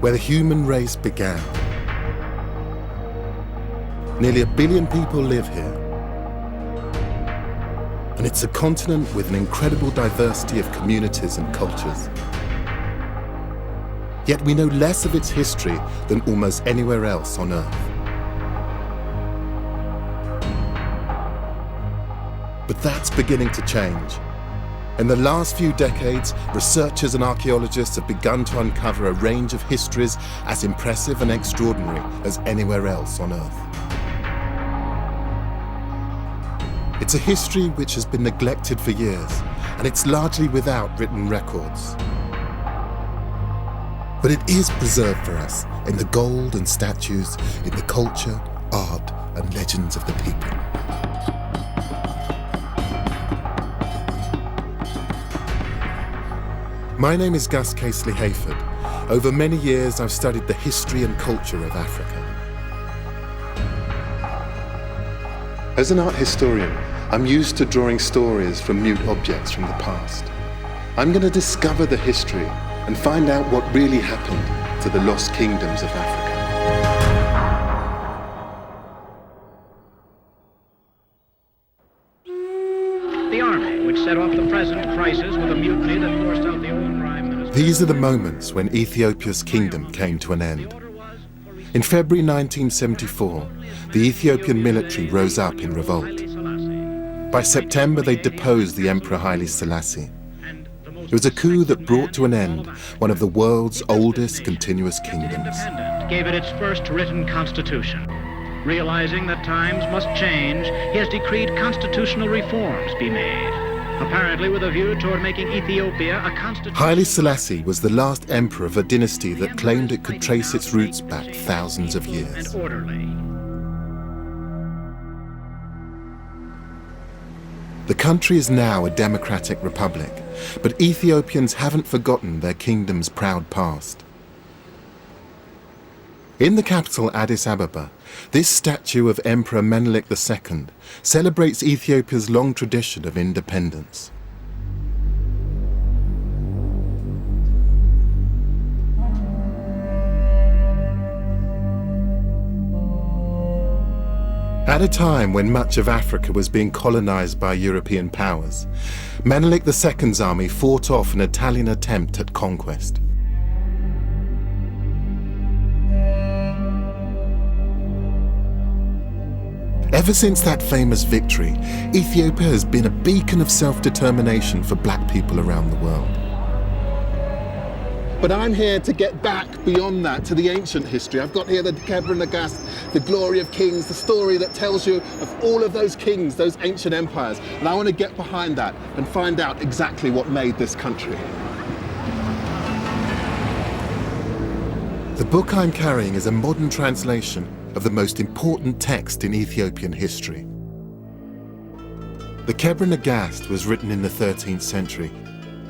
where the human race began. Nearly 1 billion people live here. And it's a continent with an incredible diversity of communities and cultures. Yet we know less of its history than almost anywhere else on Earth. But that's beginning to change. In the last few decades, researchers and archaeologists have begun to uncover a range of histories as impressive and extraordinary as anywhere else on Earth. It's a history which has been neglected for years, and it's largely without written records. But it is preserved for us in the gold and statues, in the culture, art, and legends of the people. My name is Gus Casely-Hayford. Over many years, I've studied the history and culture of Africa. As an art historian, I'm used to drawing stories from mute objects from the past. I'm going to discover the history and find out what really happened to the lost kingdoms of Africa. The army, which set off the present crisis with a mutiny that forced out the old prime minister. These are the moments when Ethiopia's kingdom came to an end. In February 1974, the Ethiopian military rose up in revolt. By September, they deposed the Emperor Haile Selassie. It was a coup that brought to an end one of the world's oldest continuous kingdoms. Gave it its first written constitution. Realizing that times must change, he has decreed constitutional reforms be made, apparently with a view toward making Ethiopia a constitution. Haile Selassie was the last emperor of a dynasty that claimed it could trace its roots back thousands of years. And orderly. The country is now a democratic republic, but Ethiopians haven't forgotten their kingdom's proud past. In the capital Addis Ababa, this statue of Emperor Menelik II celebrates Ethiopia's long tradition of independence. At a time when much of Africa was being colonized by European powers, Menelik II's army fought off an Italian attempt at conquest. Ever since that famous victory, Ethiopia has been a beacon of self-determination for black people around the world. But I'm here to get back beyond that to the ancient history. I've got here the Kebra Nagast, the glory of kings, the story that tells you of all of those kings, those ancient empires. And I want to get behind that and find out exactly what made this country. The book I'm carrying is a modern translation of the most important text in Ethiopian history. The Kebra Nagast was written in the 13th century.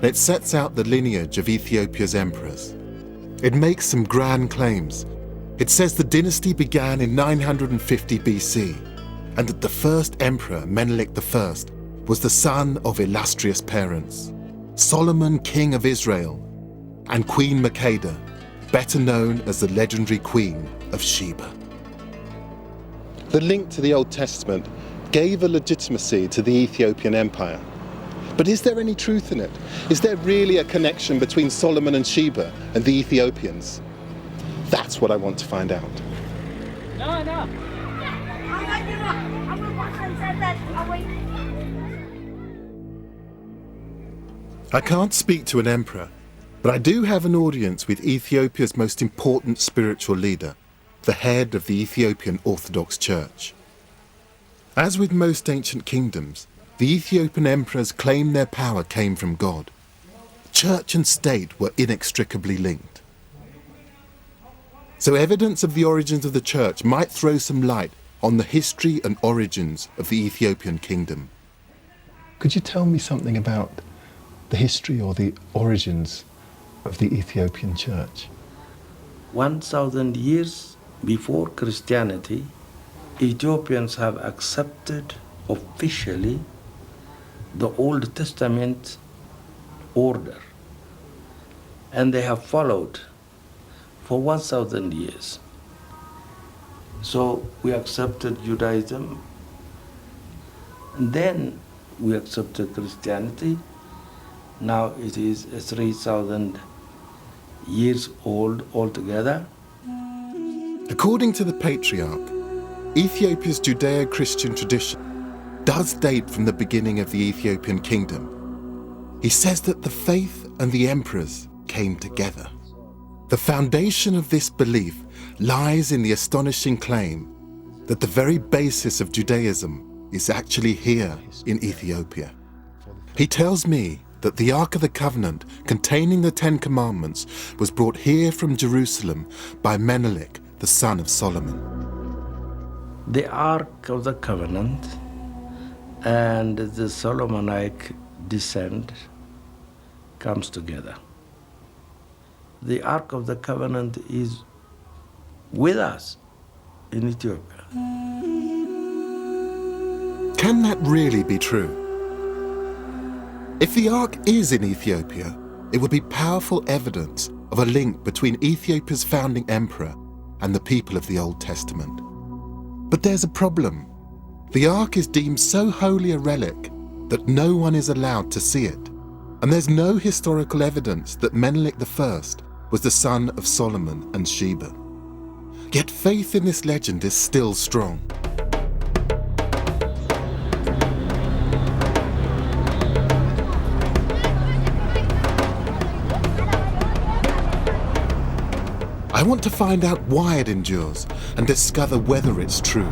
It sets out the lineage of Ethiopia's emperors. It makes some grand claims. It says the dynasty began in 950 BC, and that the first emperor, Menelik I, was the son of illustrious parents, Solomon, king of Israel, and Queen Makeda, better known as the legendary Queen of Sheba. The link to the Old Testament gave a legitimacy to the Ethiopian Empire. But is there any truth in it? Is there really a connection between Solomon and Sheba and the Ethiopians? That's what I want to find out. No. I can't speak to an emperor, but I do have an audience with Ethiopia's most important spiritual leader, the head of the Ethiopian Orthodox Church. As with most ancient kingdoms, the Ethiopian emperors claimed their power came from God. Church and state were inextricably linked. So evidence of the origins of the church might throw some light on the history and origins of the Ethiopian kingdom. Could you tell me something about the history or the origins of the Ethiopian church? 1,000 years before Christianity, Ethiopians have accepted officially the Old Testament order, and they have followed for 1,000 years. So we accepted Judaism, and then we accepted Christianity. Now it is 3,000 years old altogether. According to the patriarch, Ethiopia's Judeo-Christian tradition does date from the beginning of the Ethiopian kingdom. He says that the faith and the emperors came together. The foundation of this belief lies in the astonishing claim that the very basis of Judaism is actually here in Ethiopia. He tells me that the Ark of the Covenant containing the Ten Commandments was brought here from Jerusalem by Menelik, the son of Solomon. The Ark of the Covenant and the Solomonic descent comes together. The Ark of the Covenant is with us in Ethiopia. Can that really be true? If the Ark is in Ethiopia, it would be powerful evidence of a link between Ethiopia's founding emperor and the people of the Old Testament. But there's a problem. The Ark is deemed so holy a relic that no one is allowed to see it. And there's no historical evidence that Menelik I was the son of Solomon and Sheba. Yet faith in this legend is still strong. I want to find out why it endures and discover whether it's true.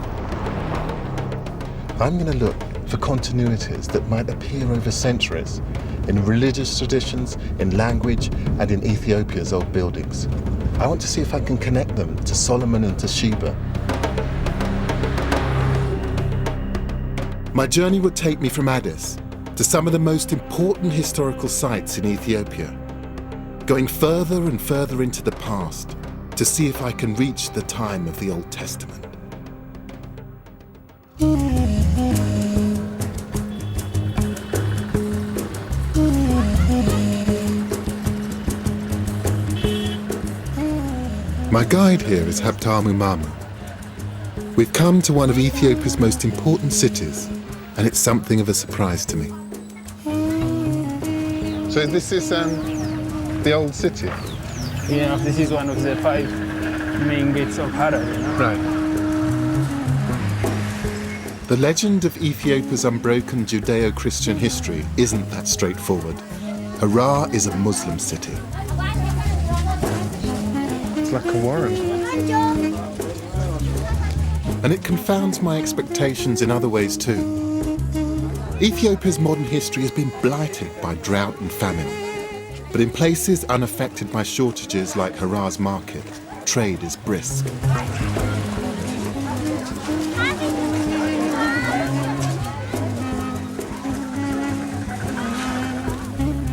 I'm going to look for continuities that might appear over centuries in religious traditions, in language, and in Ethiopia's old buildings. I want to see if I can connect them to Solomon and to Sheba. My journey would take me from Addis to some of the most important historical sites in Ethiopia, going further and further into the past to see if I can reach the time of the Old Testament. My guide here is Habtamu Mamu. We've come to one of Ethiopia's most important cities, and it's something of a surprise to me. So this is the old city? Yeah, this is one of the 5 main gates of Harar. Right. The legend of Ethiopia's unbroken Judeo-Christian history isn't that straightforward. Harar is a Muslim city. It's like a warren. And it confounds my expectations in other ways too. Ethiopia's modern history has been blighted by drought and famine. But in places unaffected by shortages like Harar's market, trade is brisk.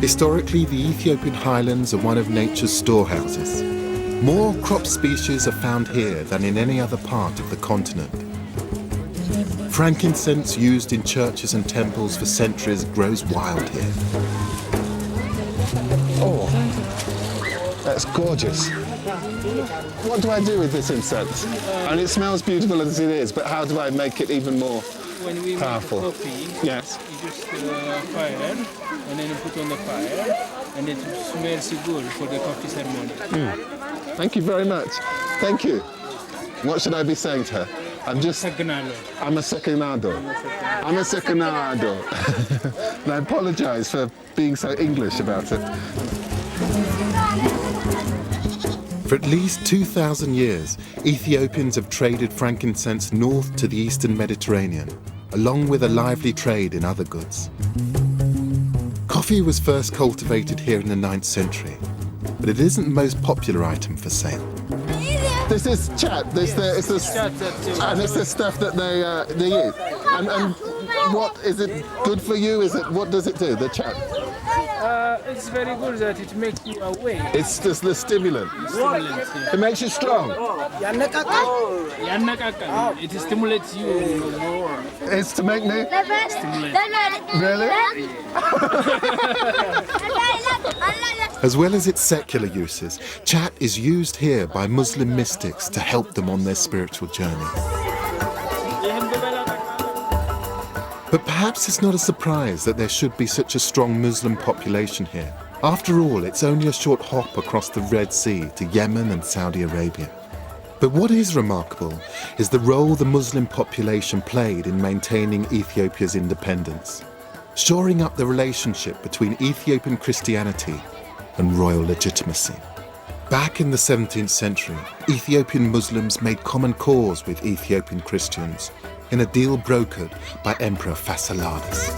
Historically, the Ethiopian highlands are one of nature's storehouses. More crop species are found here than in any other part of the continent. Frankincense used in churches and temples for centuries grows wild here. Oh, that's gorgeous. What do I do with this incense? And it smells beautiful as it is, but how do I make it even more powerful? When we make coffee, Yes. you just fire, and then you put on the fire, and it smells good for the coffee ceremony. Thank you very much. Thank you. What should I be saying to her? I'm a seconado. I'm a seconado. And I apologize for being so English about it. For at least 2,000 years, Ethiopians have traded frankincense north to the eastern Mediterranean, along with a lively trade in other goods. Coffee was first cultivated here in the 9th century, but it isn't the most popular item for sale. This is chat. It's the stuff that they eat. And what is it good for you? What does it do? The chat. It's very good that it makes you awake. It's just the stimulant. It makes you strong. It stimulates you more. It's to make me Stimulate. really. As well as its secular uses, chat is used here by Muslim mystics to help them on their spiritual journey. But perhaps it's not a surprise that there should be such a strong Muslim population here. After all, it's only a short hop across the Red Sea to Yemen and Saudi Arabia. But what is remarkable is the role the Muslim population played in maintaining Ethiopia's independence, shoring up the relationship between Ethiopian Christianity and royal legitimacy. Back in the 17th century, Ethiopian Muslims made common cause with Ethiopian Christians in a deal brokered by Emperor Fasciladas.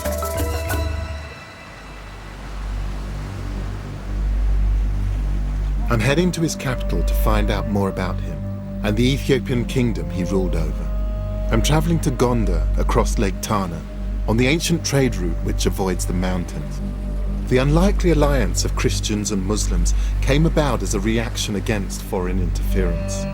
I'm heading to his capital to find out more about him and the Ethiopian kingdom he ruled over. I'm travelling to Gondar across Lake Tana on the ancient trade route which avoids the mountains. The unlikely alliance of Christians and Muslims came about as a reaction against foreign interference.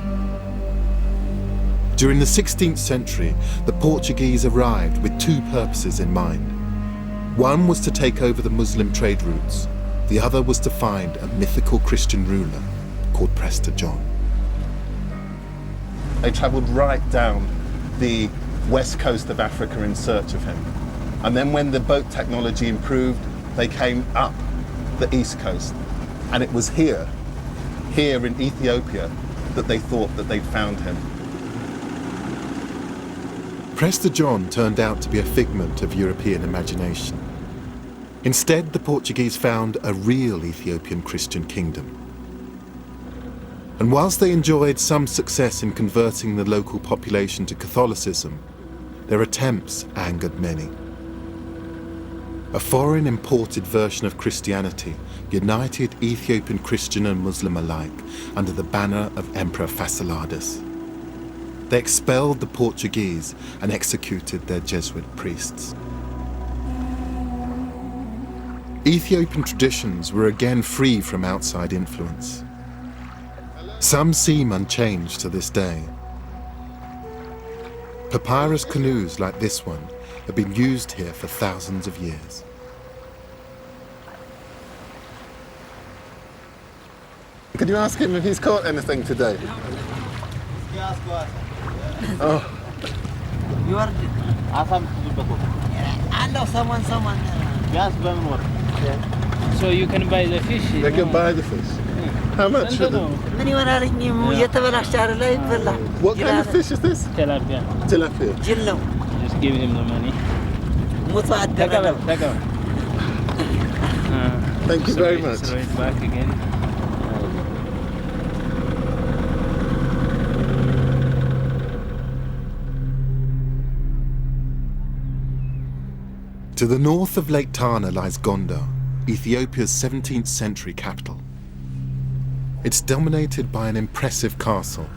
During the 16th century, the Portuguese arrived with two purposes in mind. One was to take over the Muslim trade routes. The other was to find a mythical Christian ruler called Prester John. They travelled right down the west coast of Africa in search of him. And then when the boat technology improved, they came up the east coast. And it was here in Ethiopia, that they thought that they'd found him. Prester John turned out to be a figment of European imagination. Instead, the Portuguese found a real Ethiopian Christian kingdom. And whilst they enjoyed some success in converting the local population to Catholicism, their attempts angered many. A foreign imported version of Christianity united Ethiopian Christian and Muslim alike under the banner of Emperor Fasciladas. They expelled the Portuguese and executed their Jesuit priests. Ethiopian traditions were again free from outside influence. Some seem unchanged to this day. Papyrus canoes like this one have been used here for thousands of years. Could you ask him if he's caught anything today? Oh. You are... I know someone. So you can buy the fish? They can buy the fish. How much for them? What kind of fish is this? Tilapia. Tilapia. Just give him the money. Thank you very much. Throw it back again. To the north of Lake Tana lies Gondar, Ethiopia's 17th century capital. It's dominated by an impressive castle.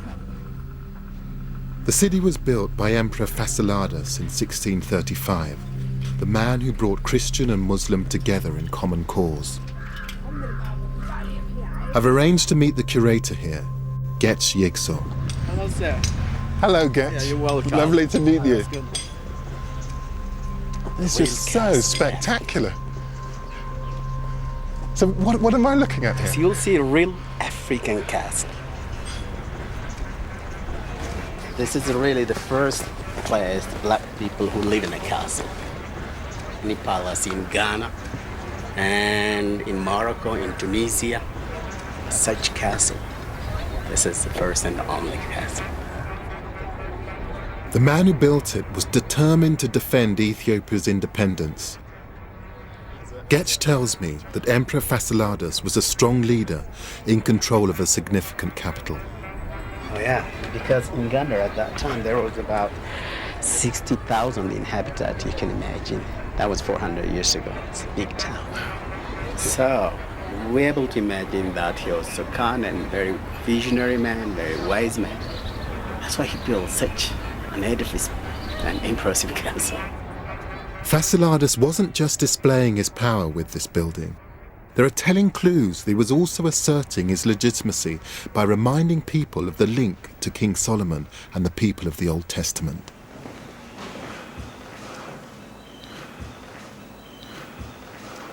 The city was built by Emperor Fasciladas in 1635, the man who brought Christian and Muslim together in common cause. I've arranged to meet the curator here, Getch Yigso. Hello, sir. Hello, Getch. Yeah, you're welcome. Lovely to meet you. That's good. This is so spectacular. So what am I looking at So here? you'll see a real African castle. This is really the first place black people who live in a castle. In palace in Ghana and in Morocco, in Tunisia, such castle. This is the first and only castle. The man who built it was determined to defend Ethiopia's independence. Getch tells me that Emperor Fasciladas was a strong leader in control of a significant capital. Oh yeah, because in Ghana at that time there was about 60,000 inhabitants, you can imagine. That was 400 years ago. It's a big town. So we're able to imagine that he was so kind and very visionary man, very wise man. That's why he built such an edifice, an impressive castle. Fasciladas wasn't just displaying his power with this building. There are telling clues that he was also asserting his legitimacy by reminding people of the link to King Solomon and the people of the Old Testament.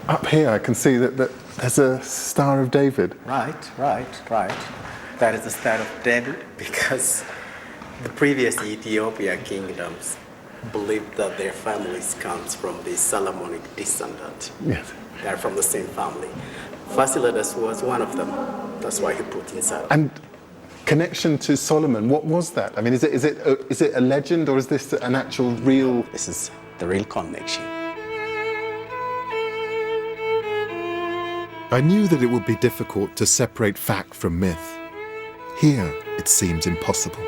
Up here I can see that there's a Star of David. Right. That is the Star of David because the previous Ethiopia kingdoms believed that their families comes from the Solomonic descendant. Yes. They're from the same family. Fasilides was one of them. That's why he put inside. And connection to Solomon, what was that? I mean, is it a legend or is this an actual real? This is the real connection. I knew that it would be difficult to separate fact from myth. Here, it seems impossible.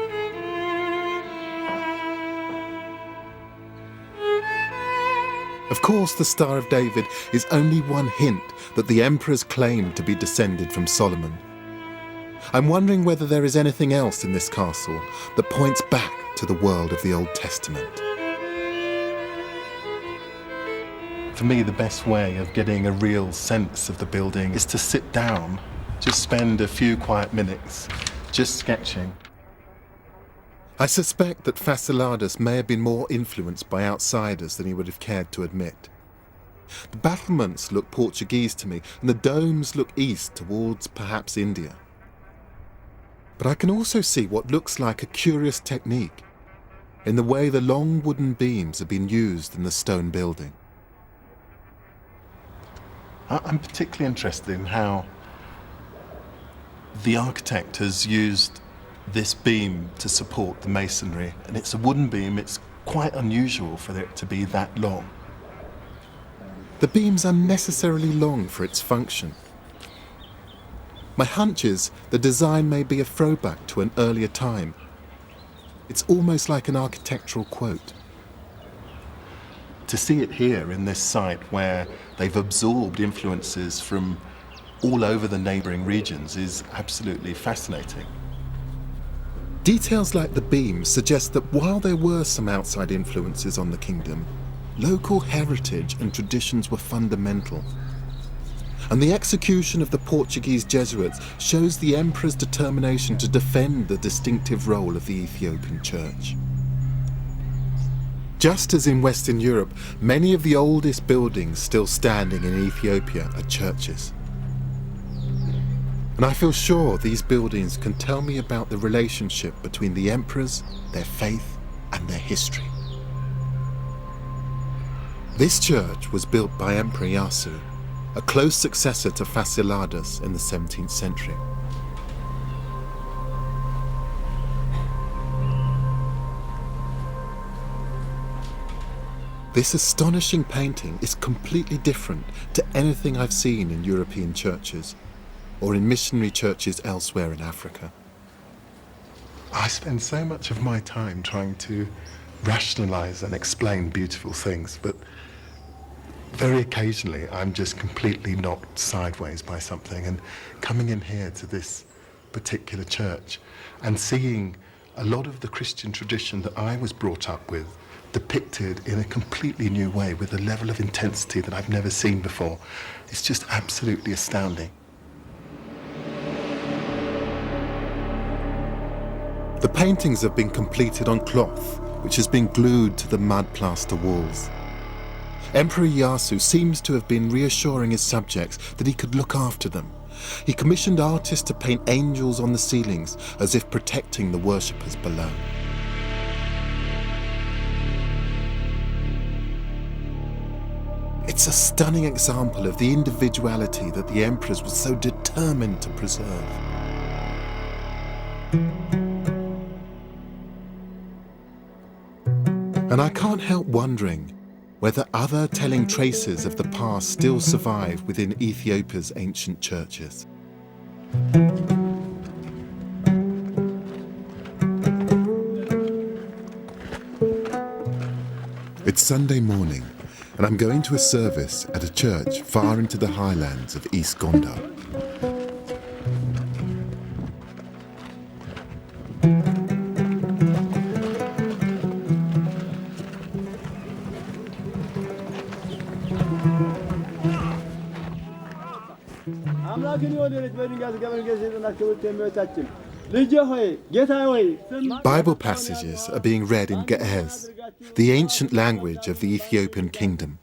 Of course, the Star of David is only one hint that the emperors claimed to be descended from Solomon. I'm wondering whether there is anything else in this castle that points back to the world of the Old Testament. For me, the best way of getting a real sense of the building is to sit down, just spend a few quiet minutes, just sketching. I suspect that Fasilides may have been more influenced by outsiders than he would have cared to admit. The battlements look Portuguese to me, and the domes look east towards perhaps India. But I can also see what looks like a curious technique in the way the long wooden beams have been used in the stone building. I'm particularly interested in how the architect has used this beam to support the masonry, and it's a wooden beam. It's quite unusual for it to be that long. The beam's unnecessarily long for its function. My hunch is the design may be a throwback to an earlier time. It's almost like an architectural quote. To see it here in this site where they've absorbed influences from all over the neighbouring regions is absolutely fascinating. Details like the beam suggest that while there were some outside influences on the kingdom, local heritage and traditions were fundamental. And the execution of the Portuguese Jesuits shows the emperor's determination to defend the distinctive role of the Ethiopian Church. Just as in Western Europe, many of the oldest buildings still standing in Ethiopia are churches. And I feel sure these buildings can tell me about the relationship between the emperors, their faith, and their history. This church was built by Emperor Yasu, a close successor to Fasilides in the 17th century. This astonishing painting is completely different to anything I've seen in European churches or in missionary churches elsewhere in Africa. I spend so much of my time trying to rationalize and explain beautiful things, but very occasionally I'm just completely knocked sideways by something, and coming in here to this particular church and seeing a lot of the Christian tradition that I was brought up with depicted in a completely new way with a level of intensity that I've never seen before. It's just absolutely astounding. The paintings have been completed on cloth, which has been glued to the mud plaster walls. Emperor Yasu seems to have been reassuring his subjects that he could look after them. He commissioned artists to paint angels on the ceilings as if protecting the worshippers below. It's a stunning example of the individuality that the emperors were so determined to preserve. And I can't help wondering whether other telling traces of the past still survive within Ethiopia's ancient churches. It's Sunday morning, and I'm going to a service at a church far into the highlands of East Gondar. Bible passages are being read in Ge'ez, the ancient language of the Ethiopian kingdom.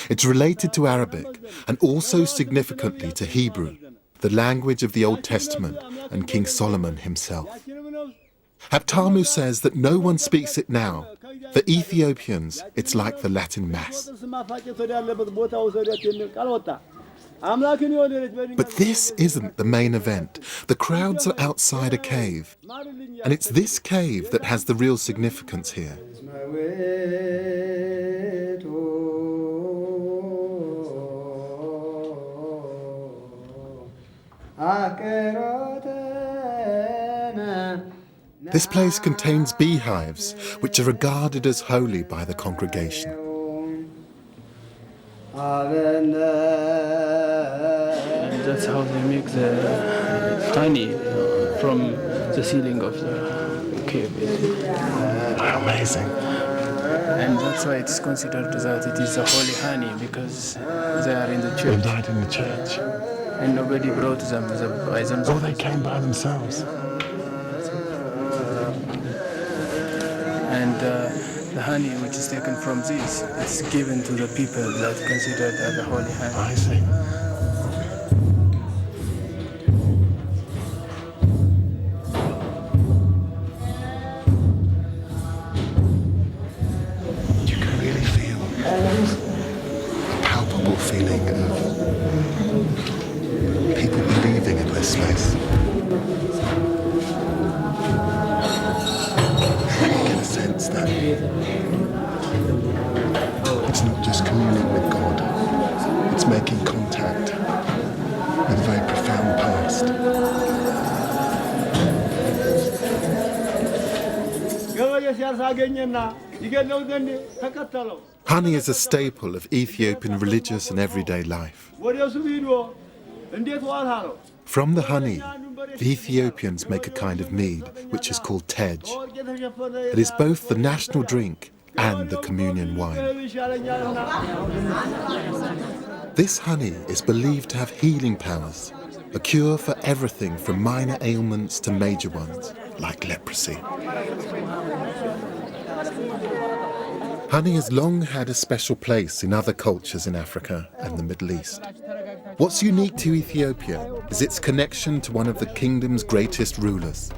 It's related to Arabic and also significantly to Hebrew, the language of the Old Testament and King Solomon himself. Haptamu says that no one speaks it now. For Ethiopians, it's like the Latin Mass. But this isn't the main event. The crowds are outside a cave. And it's this cave that has the real significance here. This place contains beehives, which are regarded as holy by the congregation. That's how they make the honey from the ceiling of the cave. Amazing. And that's why it's considered that it is a holy honey, because they are in the church. They died in the church. And nobody brought them by themselves. Oh, they came by themselves. And the honey which is taken from this is given to the people that considered as a holy honey. I see. You can really feel a palpable feeling of people believing in this place. That it's not just communing with God, it's making contact with a very profound past. Honey is a staple of Ethiopian religious and everyday life. From the honey, the Ethiopians make a kind of mead, which is called tej. It is both the national drink and the communion wine. This honey is believed to have healing powers, a cure for everything from minor ailments to major ones, like leprosy. Honey has long had a special place in other cultures in Africa and the Middle East. What's unique to Ethiopia is its connection to one of the kingdom's greatest rulers.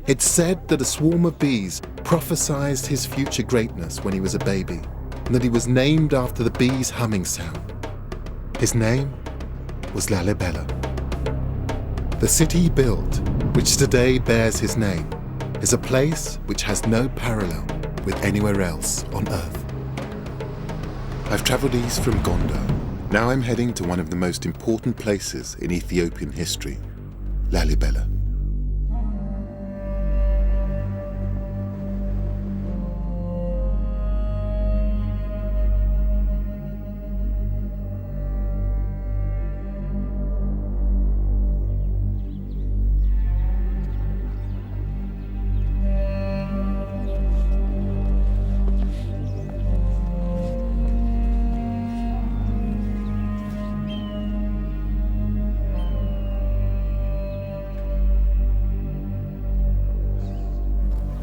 It's said that a swarm of bees prophesied his future greatness when he was a baby, and that he was named after the bees' humming sound. His name was Lalibela. The city he built, which today bears his name, is a place which has no parallel with anywhere else on Earth. I've travelled east from Gondo. Now I'm heading to one of the most important places in Ethiopian history, Lalibela.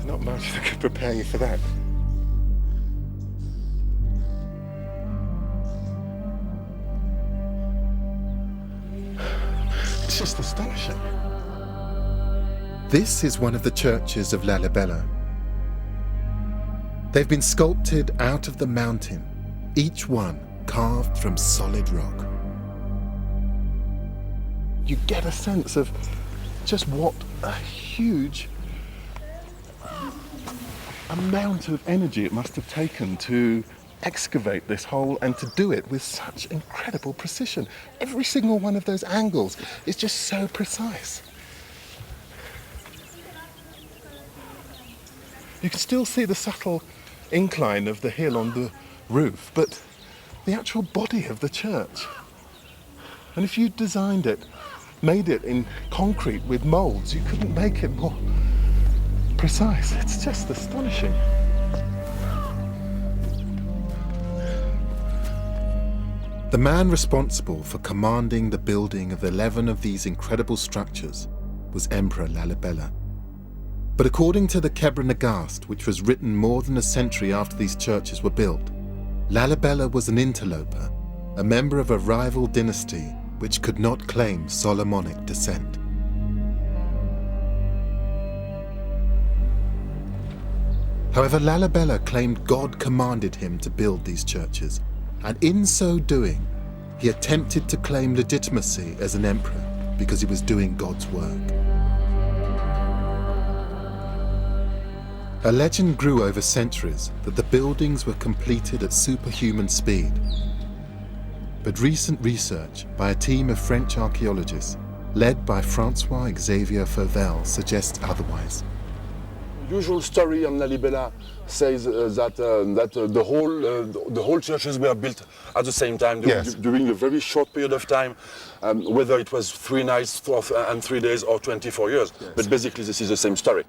Not much that could prepare you for that. It's just astonishing. This is one of the churches of Lalibela. They've been sculpted out of the mountain, each one carved from solid rock. You get a sense of just what a huge amount of energy it must have taken to excavate this hole and to do it with such incredible precision. Every single one of those angles is just so precise. You can still see the subtle incline of the hill on the roof, but the actual body of the church. And if you designed it, made it in concrete with molds, you couldn't make it more precise. It's just astonishing. The man responsible for commanding the building of 11 of these incredible structures was Emperor Lalibela. But according to the Kebra Nagast, which was written more than a century after these churches were built, Lalibela was an interloper, a member of a rival dynasty which could not claim Solomonic descent. However, Lalibela claimed God commanded him to build these churches, and in so doing, he attempted to claim legitimacy as an emperor because he was doing God's work. A legend grew over centuries that the buildings were completed at superhuman speed. But recent research by a team of French archaeologists, led by François-Xavier Fauvel, suggests otherwise. The usual story on Lalibela says that the whole churches were built at the same time during a very short period of time, whether it was 3 nights and 3 days or 24 years. Yes. But basically this is the same story.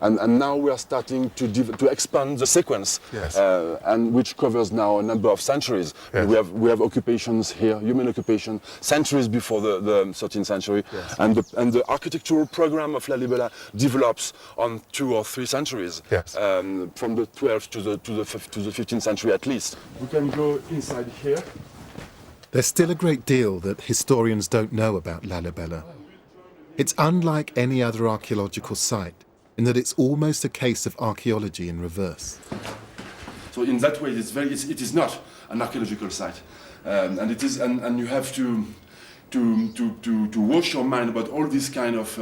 And now we are starting to expand the sequence, and which covers now a number of centuries. Yes. We have occupations here, human occupation, centuries before the 13th century, and the architectural program of Lalibela develops on 2 or 3 centuries, from the 12th to the 15th century at least. We can go inside here. There's still a great deal that historians don't know about Lalibela. It's unlike any other archaeological site, in that it's almost a case of archaeology in reverse. So in that way, it is not an archaeological site, and it is, and you have to wash your mind about all this kind of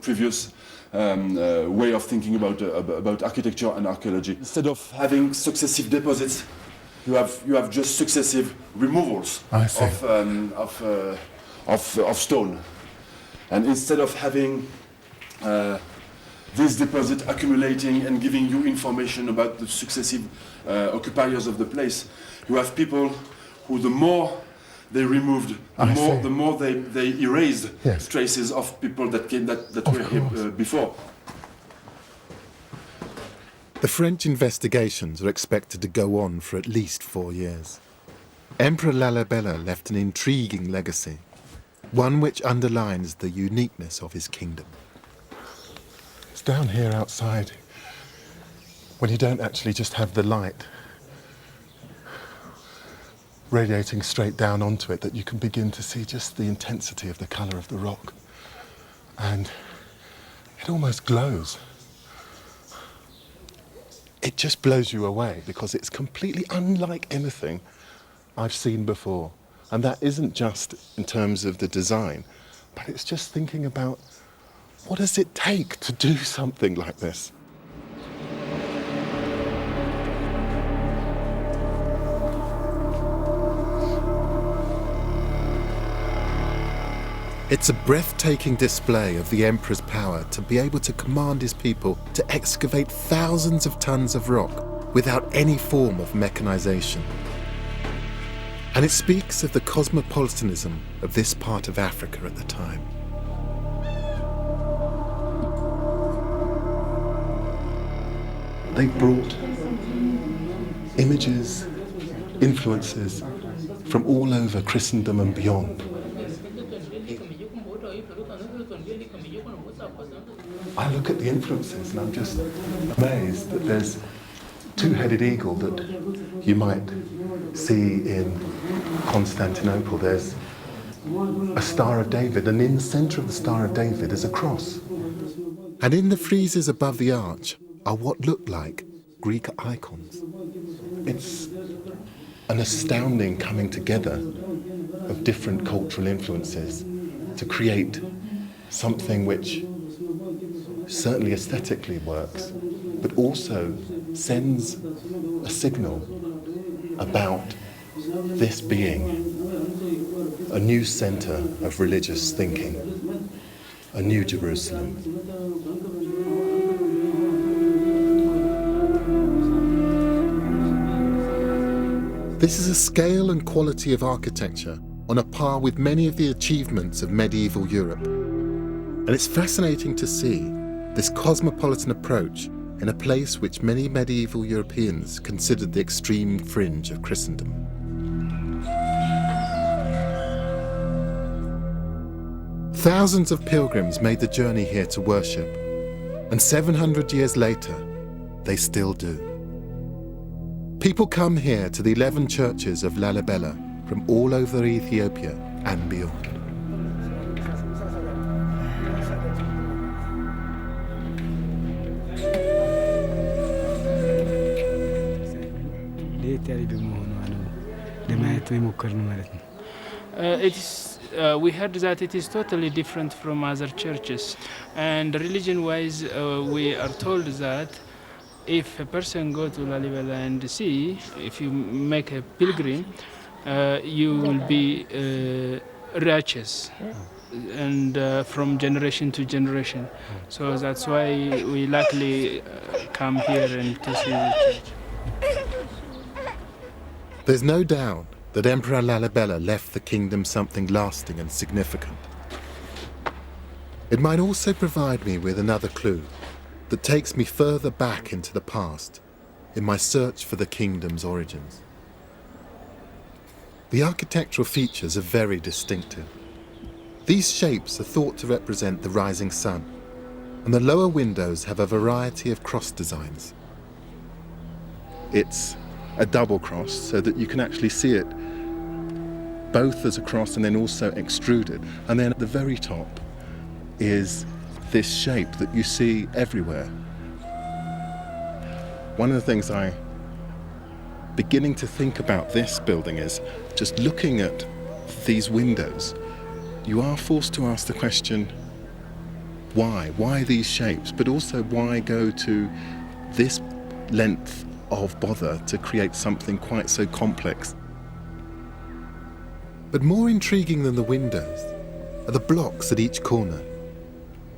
previous way of thinking about architecture and archaeology. Instead of having successive deposits, you have just successive removals of stone, and instead of having this deposit accumulating and giving you information about the successive occupiers of the place, you have people who, the more they removed, the more they erased traces of people that were here before. The French investigations are expected to go on for at least 4 years. Emperor Lalibela left an intriguing legacy, one which underlines the uniqueness of his kingdom. It's down here outside, when you don't actually just have the light radiating straight down onto it, that you can begin to see just the intensity of the colour of the rock. And it almost glows. It just blows you away because it's completely unlike anything I've seen before. And that isn't just in terms of the design, but it's just thinking about, what does it take to do something like this? It's a breathtaking display of the emperor's power to be able to command his people to excavate thousands of tons of rock without any form of mechanization. And it speaks of the cosmopolitanism of this part of Africa at the time. They brought images, influences from all over Christendom and beyond. I look at the influences and I'm just amazed that there's a two-headed eagle that you might see in Constantinople. There's a Star of David, and in the centre of the Star of David is a cross. And in the friezes above the arch are what look like Greek icons. It's an astounding coming together of different cultural influences to create something which certainly aesthetically works, but also sends a signal about this being a new centre of religious thinking, a new Jerusalem. This is a scale and quality of architecture on a par with many of the achievements of medieval Europe. And it's fascinating to see this cosmopolitan approach in a place which many medieval Europeans considered the extreme fringe of Christendom. Thousands of pilgrims made the journey here to worship, and 700 years later, they still do. People come here to the 11 churches of Lalibela from all over Ethiopia and beyond. We heard that it is totally different from other churches, and religion-wise, we are told that if a person go to Lalibela and see, if you make a pilgrim, you will be righteous, and from generation to generation. So that's why we likely come here and to see the church. There's no doubt that Emperor Lalibela left the kingdom something lasting and significant. It might also provide me with another clue that takes me further back into the past in my search for the kingdom's origins. The architectural features are very distinctive. These shapes are thought to represent the rising sun, and the lower windows have a variety of cross designs. It's a double cross so that you can actually see it both as a cross and then also extruded. And then at the very top is this shape that you see everywhere. One of the things I'm beginning to think about this building is just looking at these windows, you are forced to ask the question, why? Why these shapes? But also why go to this length of bother to create something quite so complex? But more intriguing than the windows are the blocks at each corner.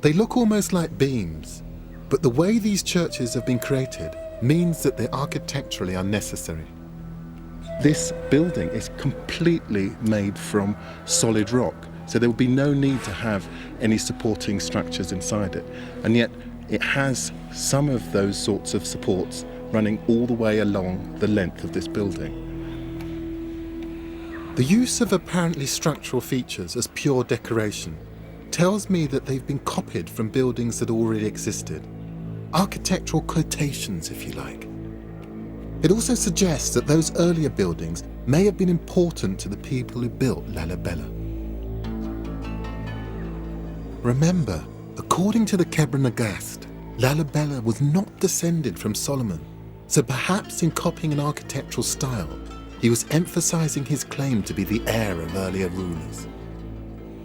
They look almost like beams, but the way these churches have been created means that they're architecturally unnecessary. This building is completely made from solid rock, so there will be no need to have any supporting structures inside it. And yet it has some of those sorts of supports running all the way along the length of this building. The use of apparently structural features as pure decoration tells me that they've been copied from buildings that already existed. Architectural quotations, if you like. It also suggests that those earlier buildings may have been important to the people who built Lalibela. Remember, according to the Kebra Nagast, Lalibela was not descended from Solomon, so perhaps in copying an architectural style, he was emphasizing his claim to be the heir of earlier rulers.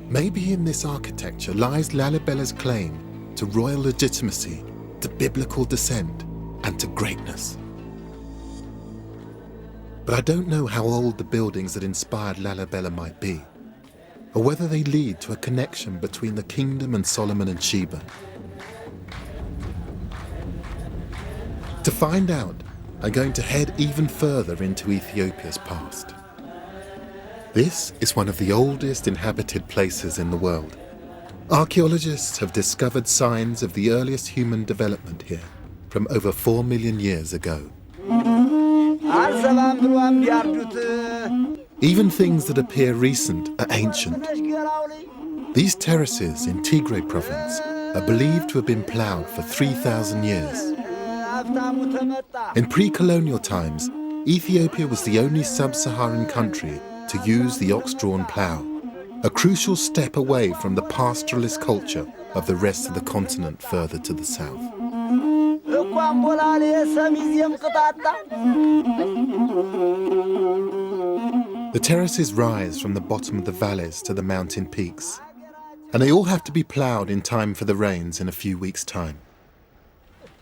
Maybe in this architecture lies Lalibela's claim to royal legitimacy, to biblical descent, and to greatness. But I don't know how old the buildings that inspired Lalibela might be, or whether they lead to a connection between the kingdom and Solomon and Sheba. To find out, I'm going to head even further into Ethiopia's past. This is one of the oldest inhabited places in the world. Archaeologists have discovered signs of the earliest human development here from over 4 million years ago. Even things that appear recent are ancient. These terraces in Tigray province are believed to have been ploughed for 3,000 years. In pre-colonial times, Ethiopia was the only sub-Saharan country to use the ox-drawn plough, a crucial step away from the pastoralist culture of the rest of the continent further to the south. The terraces rise from the bottom of the valleys to the mountain peaks, and they all have to be ploughed in time for the rains in a few weeks' time.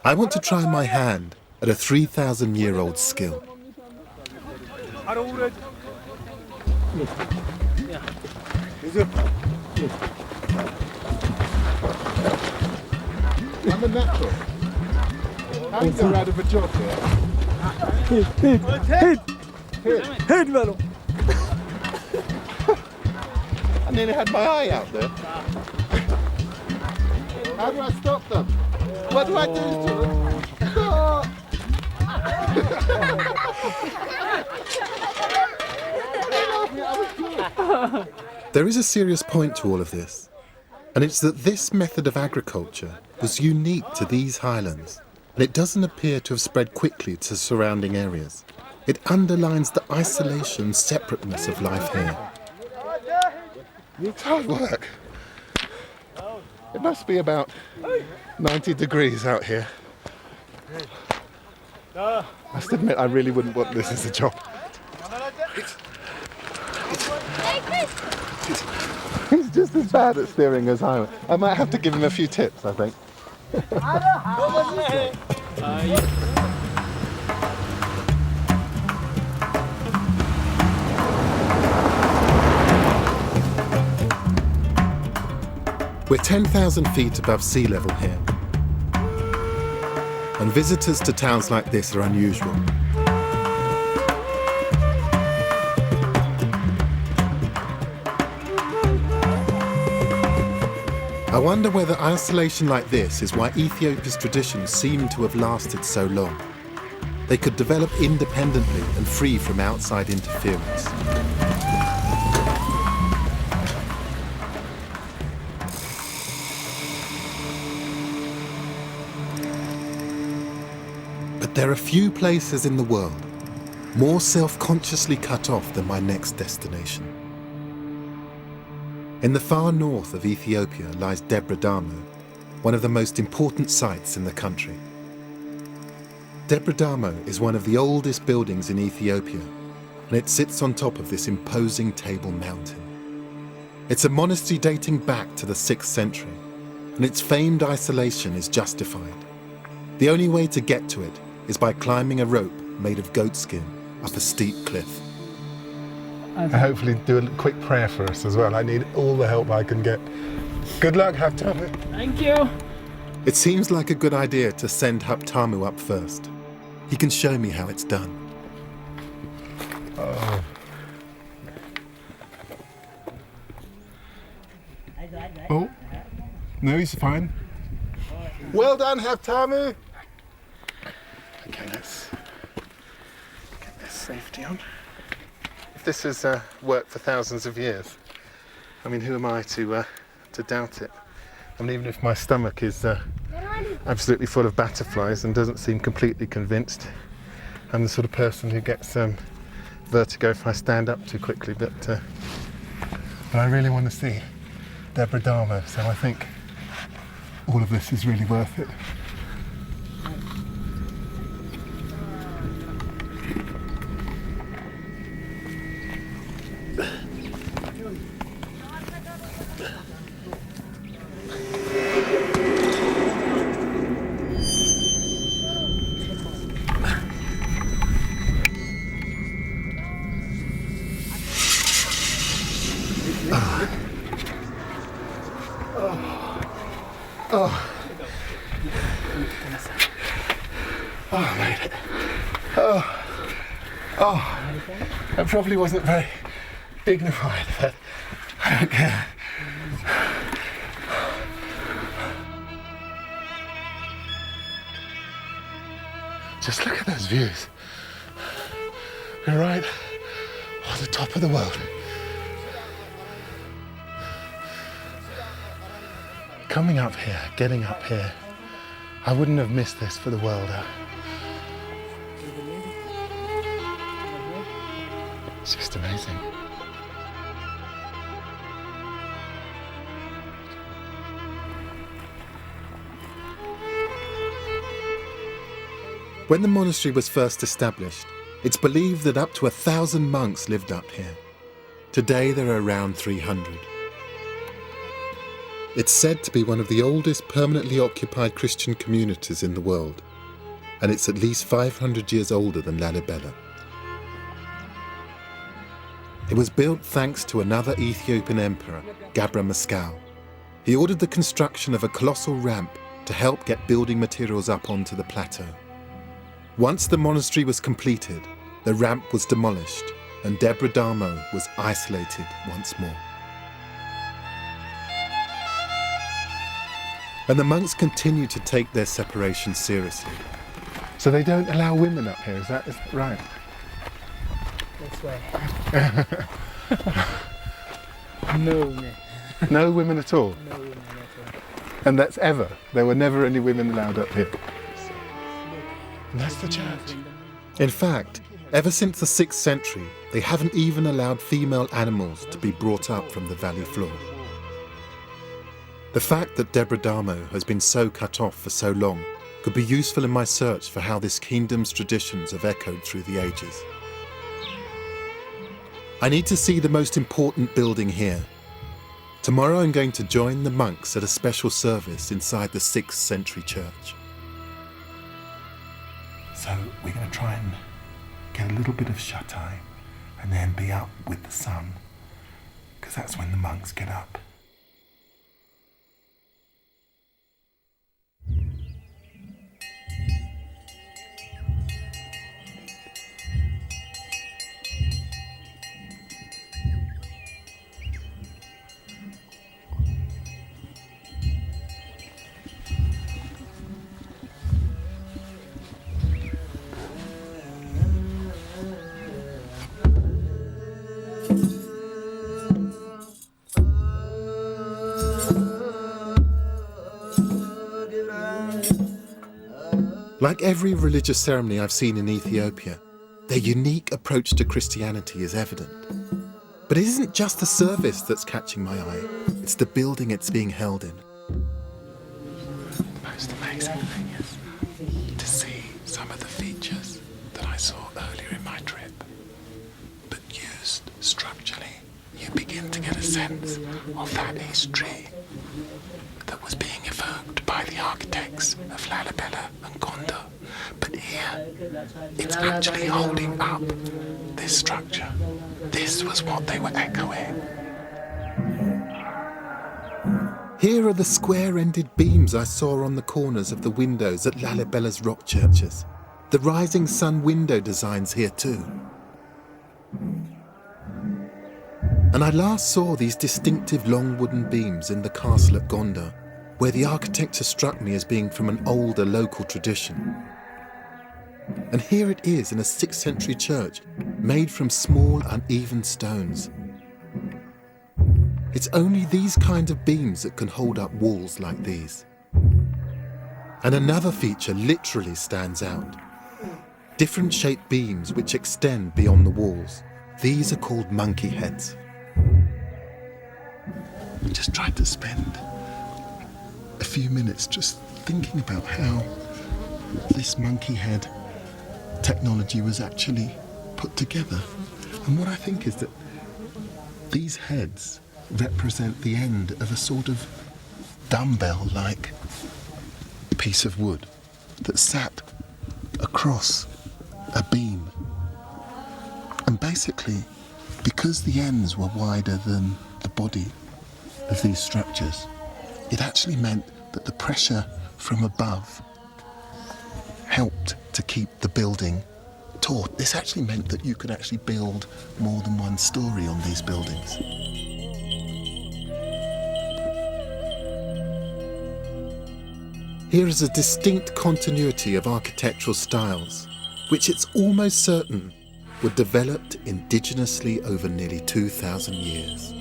I want to try my hand at a 3,000-year-old skill. I'm a natural. How do you get out of a job here? Hit, Velo. I nearly had my eye out there. How do I stop them? What do I do to them? There is a serious point to all of this, and it's that this method of agriculture was unique to these highlands, and it doesn't appear to have spread quickly to surrounding areas. It underlines the isolation, separateness of life here. It's hard work. It must be about 90 degrees out here. I must admit, I really wouldn't want this as a job. He's just as bad at steering as I am. I might have to give him a few tips, I think. We're 10,000 feet above sea level here, and visitors to towns like this are unusual. I wonder whether isolation like this is why Ethiopia's traditions seem to have lasted so long. They could develop independently and free from outside interference. But there are few places in the world more self-consciously cut off than my next destination. In the far north of Ethiopia lies Debre Damo, one of the most important sites in the country. Debre Damo is one of the oldest buildings in Ethiopia, and it sits on top of this imposing Table Mountain. It's a monastery dating back to the 6th century, and its famed isolation is justified. The only way to get to it is by climbing a rope made of goatskin up a steep cliff. And hopefully do a quick prayer for us as well. I need all the help I can get. Good luck, Haftamu. Thank you. It seems like a good idea to send Haftamu up first. He can show me how it's done. Oh, no, he's fine. Well done, Haftamu. Okay, let's get this safety on. If this has worked for thousands of years, I mean, who am I to doubt it? I mean, even if my stomach is absolutely full of butterflies and doesn't seem completely convinced, I'm the sort of person who gets vertigo if I stand up too quickly, but I really want to see Debre Damo, so I think all of this is really worth it. I made it. That probably wasn't very dignified, but I don't care. Just look at those views. We're right on the top of the world. Coming up here, getting up here, I wouldn't have missed this for the world. It's just amazing. When the monastery was first established, it's believed that up to 1,000 monks lived up here. Today there are around 300. It's said to be one of the oldest permanently occupied Christian communities in the world, and it's at least 500 years older than Lalibela. It was built thanks to another Ethiopian emperor, Gabra Mescal. He ordered the construction of a colossal ramp to help get building materials up onto the plateau. Once the monastery was completed, the ramp was demolished and Debre Damo was isolated once more. And the monks continue to take their separation seriously. So they don't allow women up here, is that right? That's why. No, man. No women at all? No women at all. And that's ever? There were never any women allowed up here? And that's the church. In fact, Ever since the 6th century, they haven't even allowed female animals to be brought up from the valley floor. The fact that Debre Damo has been so cut off for so long could be useful in my search for how this kingdom's traditions have echoed through the ages. I need to see the most important building here. Tomorrow I'm going to join the monks at a special service inside the 6th century church. So we're going to try and get a little bit of shut-eye and then be up with the sun, because that's when the monks get up. Like every religious ceremony I've seen in Ethiopia, their unique approach to Christianity is evident. But it isn't just the service that's catching my eye, it's the building it's being held in. The most amazing thing is to see some of the features that I saw earlier in my trip, but used structurally. You begin to get a sense of that history that was being evoked by the architects of Lalibela and Gonda. But here, it's actually holding up this structure. This was what they were echoing. Here are the square-ended beams I saw on the corners of the windows at Lalibela's rock churches. The rising sun window designs here too. And I last saw these distinctive long wooden beams in the castle at Gonda, where the architecture struck me as being from an older local tradition. And here it is in a 6th century church, made from small uneven stones. It's only these kind of beams that can hold up walls like these. And another feature literally stands out. Different shaped beams which extend beyond the walls. These are called monkey heads. I just tried to spend a few minutes just thinking about how this monkey head technology was actually put together. And what I think is that these heads represent the end of a sort of dumbbell-like piece of wood that sat across a beam. And basically, because the ends were wider than the body of these structures, it actually meant that the pressure from above helped to keep the building taut. This actually meant that you could actually build more than one story on these buildings. Here is a distinct continuity of architectural styles, which it's almost certain were developed indigenously over nearly 2,000 years.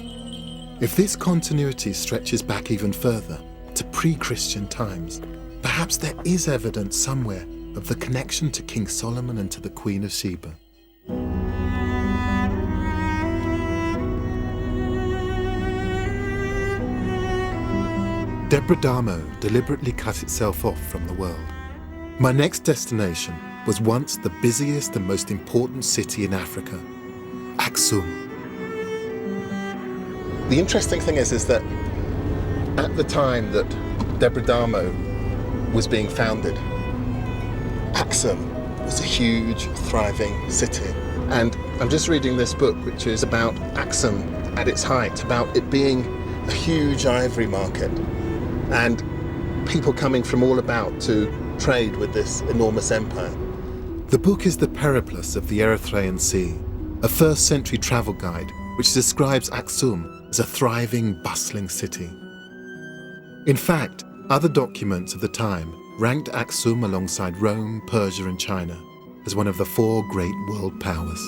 If this continuity stretches back even further, to pre-Christian times, perhaps there is evidence somewhere of the connection to King Solomon and to the Queen of Sheba. Debre Damo deliberately cut itself off from the world. My next destination was once the busiest and most important city in Africa, Aksum. The interesting thing is that at the time that Debre Damo was being founded, Aksum was a huge, thriving city. And I'm just reading this book, which is about Aksum at its height, about it being a huge ivory market and people coming from all about to trade with this enormous empire. The book is The Periplus of the Erythraean Sea, a 1st century travel guide which describes Aksum as a thriving, bustling city. In fact, other documents of the time ranked Aksum alongside Rome, Persia and China as one of the 4 great world powers.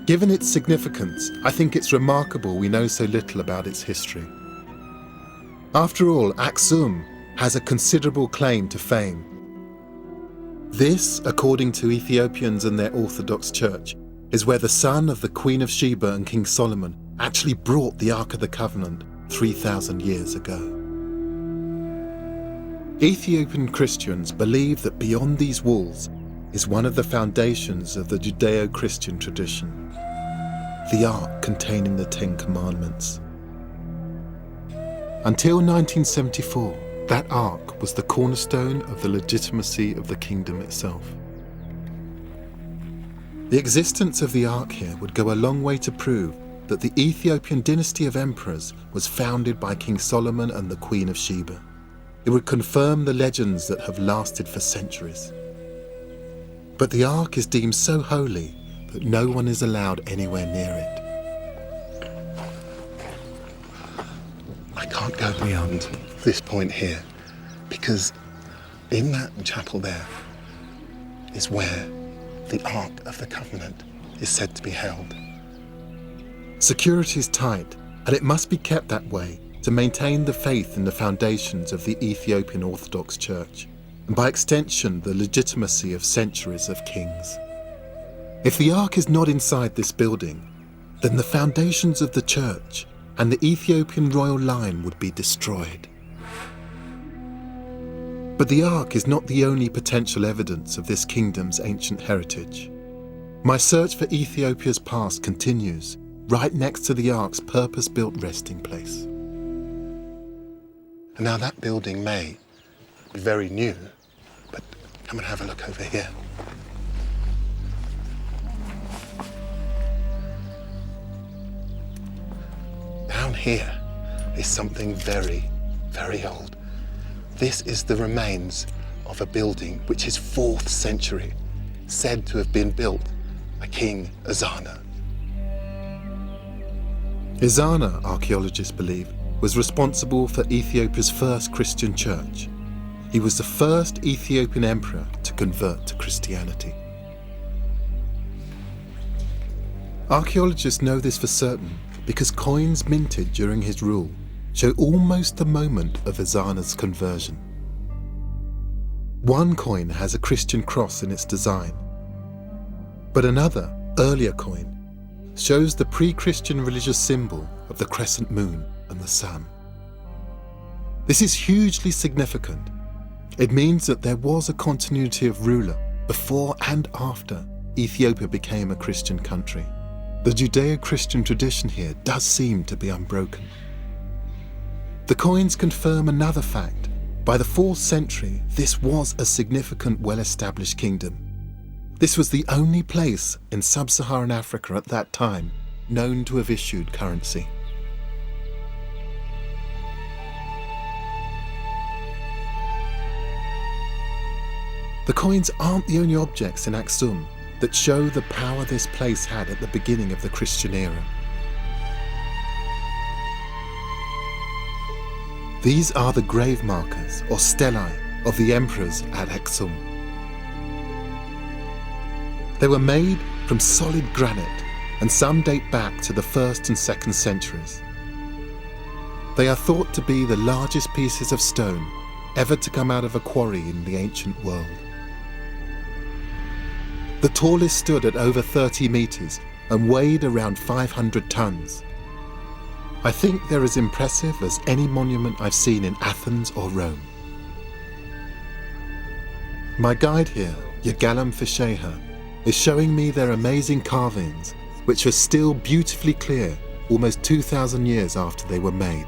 Given its significance, I think it's remarkable we know so little about its history. After all, Aksum has a considerable claim to fame. This, according to Ethiopians and their Orthodox Church, is where the son of the Queen of Sheba and King Solomon actually brought the Ark of the Covenant 3,000 years ago. Ethiopian Christians believe that beyond these walls is one of the foundations of the Judeo-Christian tradition, the Ark containing the Ten Commandments. Until 1974, that Ark was the cornerstone of the legitimacy of the kingdom itself. The existence of the Ark here would go a long way to prove that the Ethiopian dynasty of emperors was founded by King Solomon and the Queen of Sheba. It would confirm the legends that have lasted for centuries. But the Ark is deemed so holy that no one is allowed anywhere near it. I can't go beyond this point here, because in that chapel there is where the Ark of the Covenant is said to be held. Security is tight, and it must be kept that way to maintain the faith in the foundations of the Ethiopian Orthodox Church, and by extension the legitimacy of centuries of kings. If the Ark is not inside this building, then the foundations of the church and the Ethiopian royal line would be destroyed. But the Ark is not the only potential evidence of this kingdom's ancient heritage. My search for Ethiopia's past continues right next to the Ark's purpose-built resting place. And now that building may be very new, but come and have a look over here. Down here is something very, very old. This is the remains of a building which is 4th century, said to have been built by King Ezana. Ezana, archaeologists believe, was responsible for Ethiopia's first Christian church. He was the first Ethiopian emperor to convert to Christianity. Archaeologists know this for certain because coins minted during his rule show almost the moment of Ezana's conversion. One coin has a Christian cross in its design, but another, earlier coin, shows the pre-Christian religious symbol of the crescent moon and the sun. This is hugely significant. It means that there was a continuity of ruler before and after Ethiopia became a Christian country. The Judeo-Christian tradition here does seem to be unbroken. The coins confirm another fact. By the 4th century, this was a significant, well-established kingdom. This was the only place in sub-Saharan Africa at that time known to have issued currency. The coins aren't the only objects in Aksum that show the power this place had at the beginning of the Christian era. These are the grave markers, or stelae, of the emperors at Aksum. They were made from solid granite, and some date back to the 1st and 2nd centuries. They are thought to be the largest pieces of stone ever to come out of a quarry in the ancient world. The tallest stood at over 30 meters and weighed around 500 tons. I think they're as impressive as any monument I've seen in Athens or Rome. My guide here, Yagalam Fisheha, is showing me their amazing carvings, which are still beautifully clear almost 2,000 years after they were made.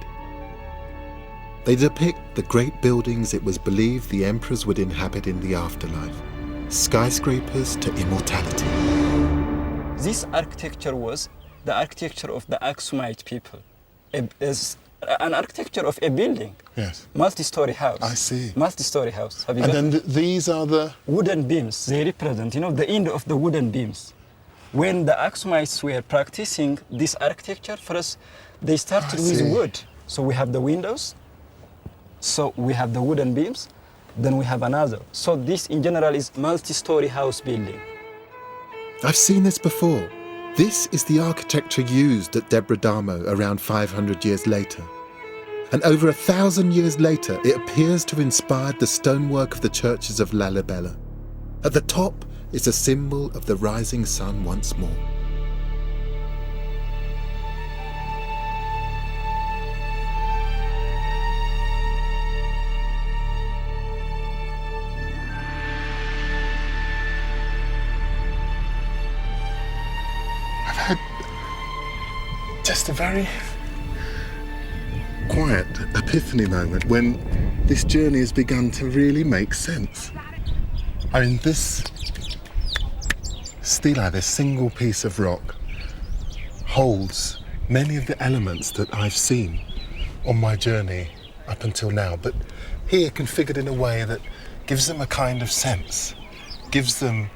They depict the great buildings it was believed the emperors would inhabit in the afterlife, skyscrapers to immortality. This architecture was the architecture of the Aksumite people. It's an architecture of a building. Yes. Multi-story house. I see. Multi-story house. Have you And got then these are the... wooden beams. They represent, the end of the wooden beams. When the Aksumites were practicing this architecture, first they started with wood. So we have the windows. So we have the wooden beams. Then we have another. So this in general is multi-story house building. I've seen this before. This is the architecture used at Debre Damo around 500 years later. And over 1,000 years later, it appears to have inspired the stonework of the churches of Lalibela. At the top is a symbol of the rising sun once more. I've had just a very quiet epiphany moment when this journey has begun to really make sense. I mean, this stela, this single piece of rock, holds many of the elements that I've seen on my journey up until now, but here configured in a way that gives them a kind of sense, gives them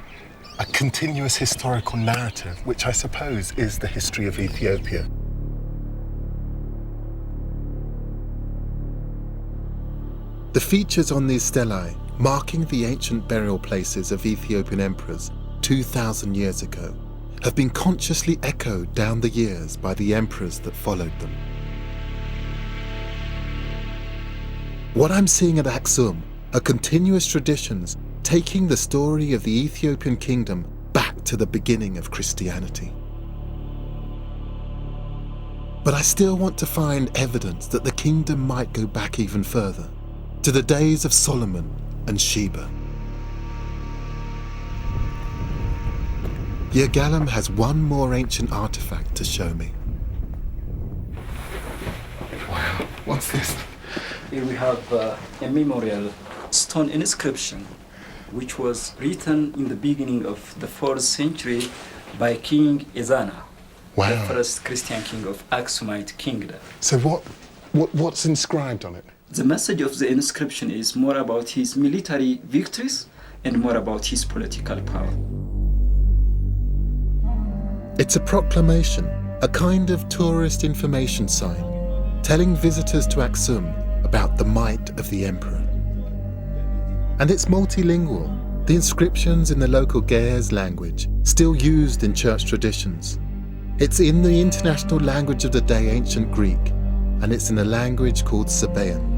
a continuous historical narrative, which I suppose is the history of Ethiopia. The features on these stelae, marking the ancient burial places of Ethiopian emperors 2,000 years ago, have been consciously echoed down the years by the emperors that followed them. What I'm seeing at Aksum are continuous traditions taking the story of the Ethiopian kingdom back to the beginning of Christianity. But I still want to find evidence that the kingdom might go back even further, to the days of Solomon and Sheba. Yirgalem has one more ancient artifact to show me. Wow, what's this? Here we have a memorial stone inscription which was written in the beginning of the 4th century by King Ezana, Wow. the first Christian king of Aksumite kingdom. So what's inscribed on it? The message of the inscription is more about his military victories and more about his political power. It's a proclamation, a kind of tourist information sign, telling visitors to Aksum about the might of the emperor. And it's multilingual, the inscriptions in the local Ge'ez language, still used in church traditions. It's in the international language of the day, ancient Greek, and it's in a language called Sabaean.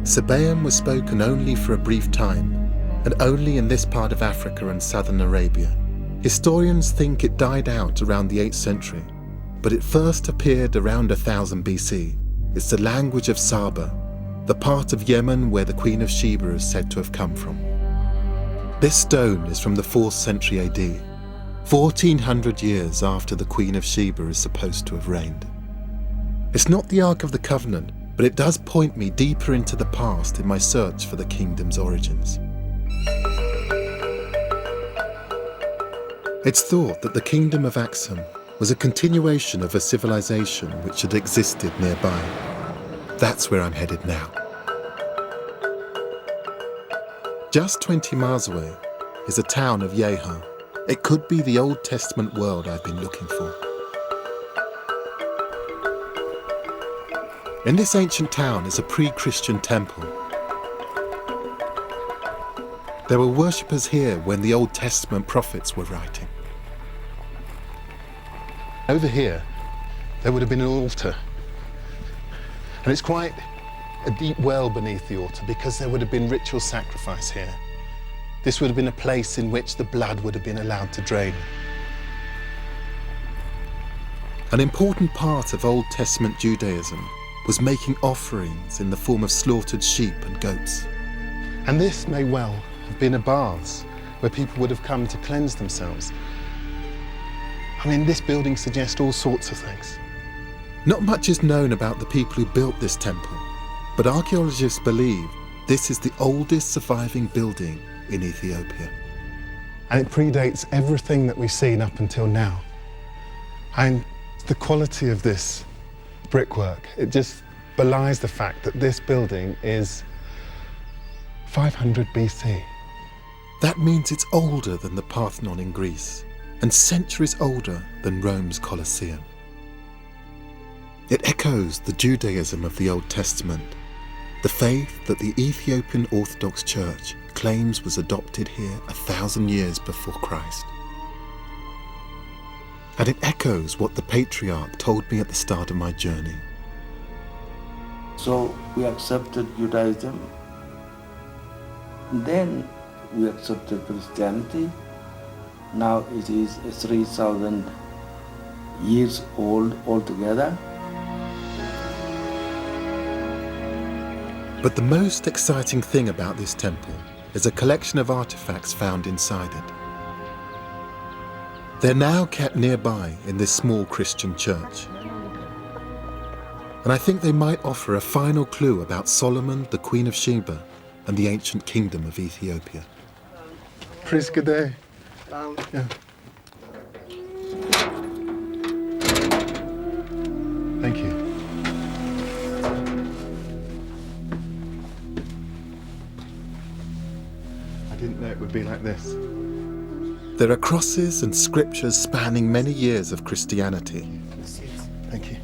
Sabaean was spoken only for a brief time, and only in this part of Africa and southern Arabia. Historians think it died out around the 8th century, but it first appeared around 1000 BC. It's the language of Saba, the part of Yemen where the Queen of Sheba is said to have come from. This stone is from the 4th century AD, 1400 years after the Queen of Sheba is supposed to have reigned. It's not the Ark of the Covenant, but it does point me deeper into the past in my search for the kingdom's origins. It's thought that the kingdom of Aksum was a continuation of a civilization which had existed nearby. That's where I'm headed now. Just 20 miles away is a town of Yeha. It could be the Old Testament world I've been looking for. In this ancient town is a pre-Christian temple. There were worshippers here when the Old Testament prophets were writing. Over here, there would have been an altar. And it's quite a deep well beneath the altar because there would have been ritual sacrifice here. This would have been a place in which the blood would have been allowed to drain. An important part of Old Testament Judaism was making offerings in the form of slaughtered sheep and goats. And this may well have been a baths where people would have come to cleanse themselves. I mean, this building suggests all sorts of things. Not much is known about the people who built this temple, but archaeologists believe this is the oldest surviving building in Ethiopia. And it predates everything that we've seen up until now. And the quality of this brickwork, it just belies the fact that this building is 500 BC. That means it's older than the Parthenon in Greece, and centuries older than Rome's Colosseum. It echoes the Judaism of the Old Testament, the faith that the Ethiopian Orthodox Church claims was adopted here 1,000 years before Christ. And it echoes what the patriarch told me at the start of my journey. So we accepted Judaism. Then we accepted Christianity. Now it is 3,000 years old altogether. But the most exciting thing about this temple is a collection of artifacts found inside it. They're now kept nearby in this small Christian church. And I think they might offer a final clue about Solomon, the Queen of Sheba, and the ancient kingdom of Ethiopia. Praise good day. Yeah. Thank you. I didn't know it would be like this. There are crosses and scriptures spanning many years of Christianity. Thank you.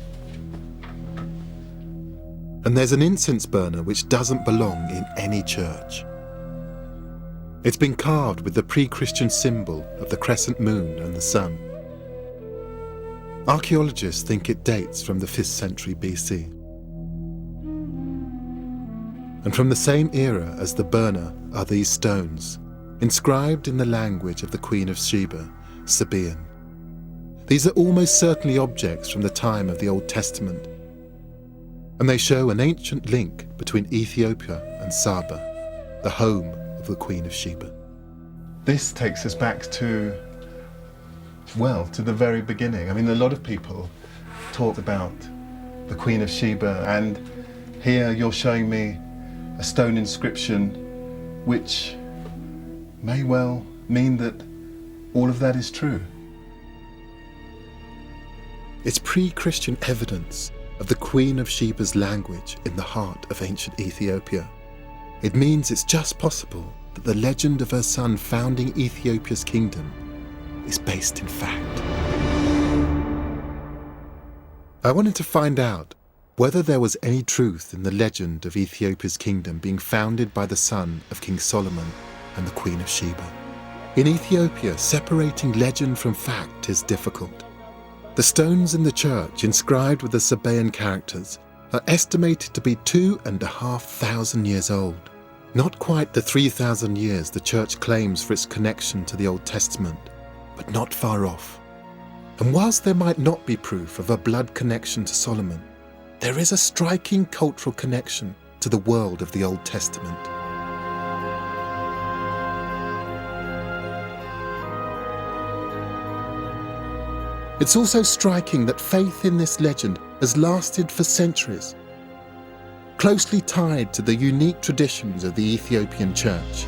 And there's an incense burner which doesn't belong in any church. It's been carved with the pre-Christian symbol of the crescent moon and the sun. Archaeologists think it dates from the 5th century BC. And from the same era as the burner are these stones, inscribed in the language of the Queen of Sheba, Sabaean. These are almost certainly objects from the time of the Old Testament, and they show an ancient link between Ethiopia and Saba, the home of the Queen of Sheba. This takes us back to, well, to the very beginning. I mean, a lot of people talk about the Queen of Sheba, and here you're showing me a stone inscription which may well mean that all of that is true. It's pre-Christian evidence of the Queen of Sheba's language in the heart of ancient Ethiopia. It means it's just possible that the legend of her son founding Ethiopia's kingdom is based in fact. I wanted to find out whether there was any truth in the legend of Ethiopia's kingdom being founded by the son of King Solomon and the Queen of Sheba. In Ethiopia, separating legend from fact is difficult. The stones in the church, inscribed with the Sabaean characters, are estimated to be 2,500 years old. Not quite the 3,000 years the church claims for its connection to the Old Testament, but not far off. And whilst there might not be proof of a blood connection to Solomon, there is a striking cultural connection to the world of the Old Testament. It's also striking that faith in this legend has lasted for centuries, closely tied to the unique traditions of the Ethiopian church.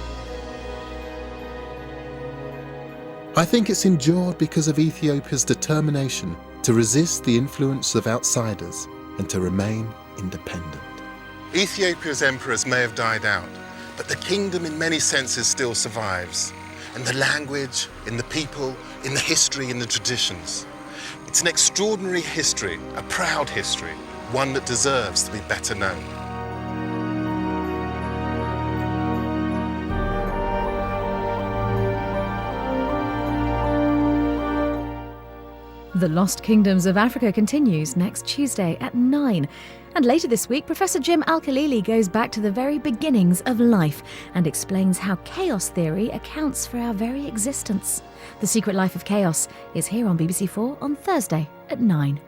I think it's endured because of Ethiopia's determination to resist the influence of outsiders and to remain independent. Ethiopia's emperors may have died out, but the kingdom in many senses still survives. In the language, in the people, in the history, in the traditions. It's an extraordinary history, a proud history, one that deserves to be better known. The Lost Kingdoms of Africa continues next Tuesday at 9. And later this week, Professor Jim Al-Khalili goes back to the very beginnings of life and explains how chaos theory accounts for our very existence. The Secret Life of Chaos is here on BBC4 on Thursday at 9.